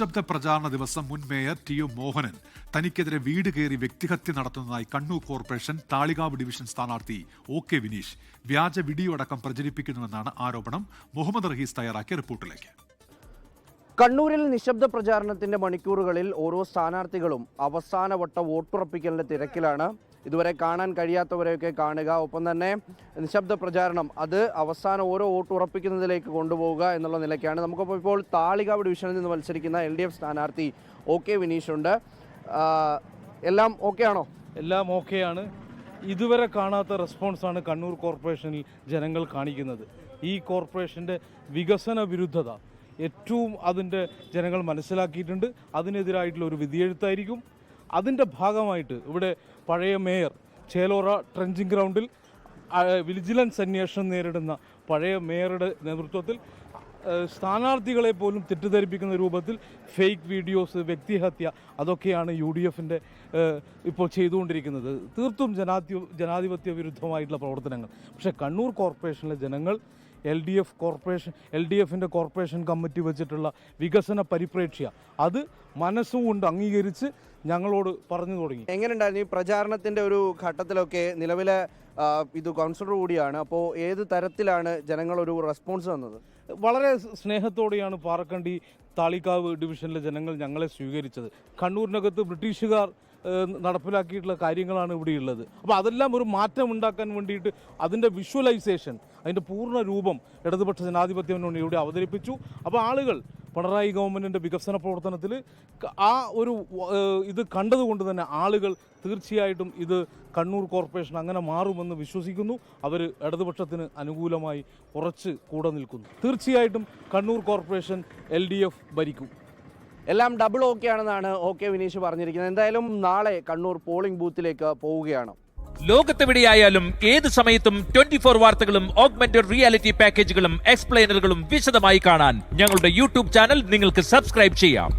നിശബ്ദ പ്രചാരണ ദിവസം മുൻ മേയർ ടി.യു. മോഹനൻ തനിക്കെതിരെ വീട് കയറി വ്യക്തിഹത്യ നടത്തുന്നതായി കണ്ണൂർ കോർപ്പറേഷൻ താളികാവ് ഡിവിഷൻ സ്ഥാനാർത്ഥി O.K. വിനീഷ് വ്യാജ വീഡിയോ അടക്കം പ്രചരിപ്പിക്കുന്നുവെന്നാണ് ആരോപണം. മുഹമ്മദ് റഹീസ് തയ്യാറാക്കിയ റിപ്പോർട്ടിലേക്ക്. കണ്ണൂരിൽ നിശബ്ദ പ്രചാരണത്തിന്റെ മണിക്കൂറുകളിൽ ഓരോ സ്ഥാനാർത്ഥികളും അവസാനവട്ട വോട്ടുറപ്പിക്കലിന്റെ തിരക്കിലാണ്. ഇതുവരെ കാണാൻ കഴിയാത്തവരെയൊക്കെ കാണുക, ഒപ്പം തന്നെ നിശബ്ദ പ്രചാരണം അത് അവസാനം ഓരോ വോട്ട് ഉറപ്പിക്കുന്നതിലേക്ക് കൊണ്ടുപോവുക എന്നുള്ള നിലയ്ക്കാണ്. നമുക്കിപ്പോൾ ഇപ്പോൾ താളികാവ് ഡിവിഷനിൽ നിന്ന് മത്സരിക്കുന്ന LDF സ്ഥാനാർത്ഥി O.K. വിനീഷ് ഉണ്ട്. എല്ലാം ഓക്കെ ആണോ? എല്ലാം ഓക്കെയാണ്. ഇതുവരെ കാണാത്ത റെസ്പോൺസാണ് കണ്ണൂർ കോർപ്പറേഷനിൽ ജനങ്ങൾ കാണിക്കുന്നത്. ഈ കോർപ്പറേഷൻ്റെ വികസന വിരുദ്ധത ഏറ്റവും അതിൻ്റെ ജനങ്ങൾ മനസ്സിലാക്കിയിട്ടുണ്ട്. അതിനെതിരായിട്ടുള്ള ഒരു വിധിയെഴുത്തായിരിക്കും. അതിൻ്റെ ഭാഗമായിട്ട് ഇവിടെ പഴയ മേയർ ചേലോറ ട്രെഞ്ചിങ് ഗ്രൗണ്ടിൽ വിജിലൻസ് അന്വേഷണം നേരിടുന്ന പഴയ മേയറുടെ നേതൃത്വത്തിൽ സ്ഥാനാർത്ഥികളെ പോലും തെറ്റിദ്ധരിപ്പിക്കുന്ന രൂപത്തിൽ ഫേക്ക് വീഡിയോസ്, വ്യക്തിഹത്യ, അതൊക്കെയാണ് UDFൻ്റെ ഇപ്പോൾ ചെയ്തുകൊണ്ടിരിക്കുന്നത്. തീർത്തും ജനാധിപത്യ വിരുദ്ധമായിട്ടുള്ള പ്രവർത്തനങ്ങൾ. പക്ഷേ കണ്ണൂർ കോർപ്പറേഷനിലെ ജനങ്ങൾ LDFൻ്റെ കോർപ്പറേഷൻ കമ്മിറ്റി വെച്ചിട്ടുള്ള വികസന പരിപ്രേക്ഷ്യ അത് മനസ്സുകൊണ്ട് അംഗീകരിച്ച് ഞങ്ങളോട് പറഞ്ഞു തുടങ്ങി. എങ്ങനെയുണ്ടായിരുന്നു ഈ പ്രചാരണത്തിന്റെ ഒരു ഘട്ടത്തിലൊക്കെ? നിലവിലെ ഇത് കൗൺസിലർ കൂടിയാണ്, അപ്പോൾ ഏത് തരത്തിലാണ് ജനങ്ങളൊരു റെസ്പോൺസ് തന്നത്? വളരെ സ്നേഹത്തോടെയാണ് പാറക്കണ്ടി താളിക്കാവ് ഡിവിഷനിലെ ജനങ്ങൾ ഞങ്ങളെ സ്വീകരിച്ചത്. കണ്ണൂരിനകത്ത് ബ്രിട്ടീഷുകാർ നടപ്പിലാക്കിയിട്ടുള്ള കാര്യങ്ങളാണ് ഇവിടെയുള്ളത്. അപ്പോൾ അതെല്ലാം ഒരു മാറ്റം ഉണ്ടാക്കാൻ വേണ്ടിയിട്ട് അതിൻ്റെ വിഷ്വലൈസേഷൻ, അതിൻ്റെ പൂർണ്ണ രൂപം ഇടതുപക്ഷ ജനാധിപത്യ മുന്നണി ഇവിടെ അവതരിപ്പിച്ചു. അപ്പോൾ ആളുകൾ പിണറായി ഗവൺമെൻറ്റിൻ്റെ വികസന പ്രവർത്തനത്തിൽ ആ ഒരു ഇത് കണ്ടതുകൊണ്ട് തന്നെ ആളുകൾ തീർച്ചയായിട്ടും ഇത് കണ്ണൂർ കോർപ്പറേഷൻ അങ്ങനെ മാറുമെന്ന് വിശ്വസിക്കുന്നു. അവർ ഇടതുപക്ഷത്തിന് അനുകൂലമായി ഉറച്ച് കൂടെ നിൽക്കുന്നു. തീർച്ചയായിട്ടും കണ്ണൂർ കോർപ്പറേഷൻ LDF ഭരിക്കും. എല്ലാം ഡബിൾ ഓക്കെ ആണെന്നാണ് O.K. വിനീഷ് പറഞ്ഞിരിക്കുന്നത്. എന്തായാലും നാളെ കണ്ണൂർ പോളിംഗ് ബൂത്തിലേക്ക് പോവുകയാണ്. ലോകത്തെവിടെയായാലും ഏത് സമയത്തും 24 വാർത്തകളും ഓഗ്മെന്റഡ് റിയാലിറ്റി പാക്കേജുകളും എക്സ്പ്ലെയിനറുകളും വിശദമായി കാണാൻ ഞങ്ങളുടെ YouTube ചാനൽ നിങ്ങൾക്ക് സബ്സ്ക്രൈബ് ചെയ്യാം.